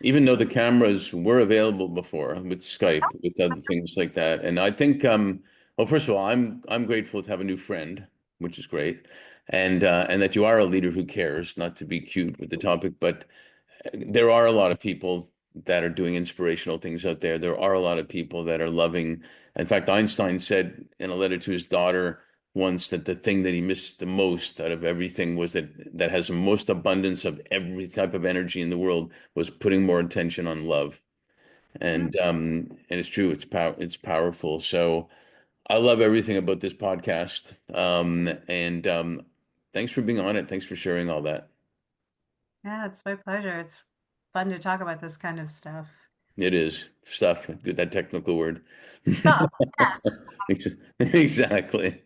Even though the cameras were available before with Skype, with other That's things right. like that. And I think, well, first of all, I'm grateful to have a new friend, which is great, and that you are a leader who cares, not to be cute with the topic, but there are a lot of people that are doing inspirational things out there. There are a lot of people that are loving. In fact, Einstein said in a letter to his daughter once that the thing that he missed the most out of everything was that has the most abundance of every type of energy in the world was putting more attention on love. Mhm. And it's true, it's powerful. So I love everything about this podcast. And thanks for being on it. Thanks for sharing all that. Yeah, it's my pleasure. It's fun to talk about this kind of stuff. It is stuff. Good, that technical word. Stuff, yes. Exactly.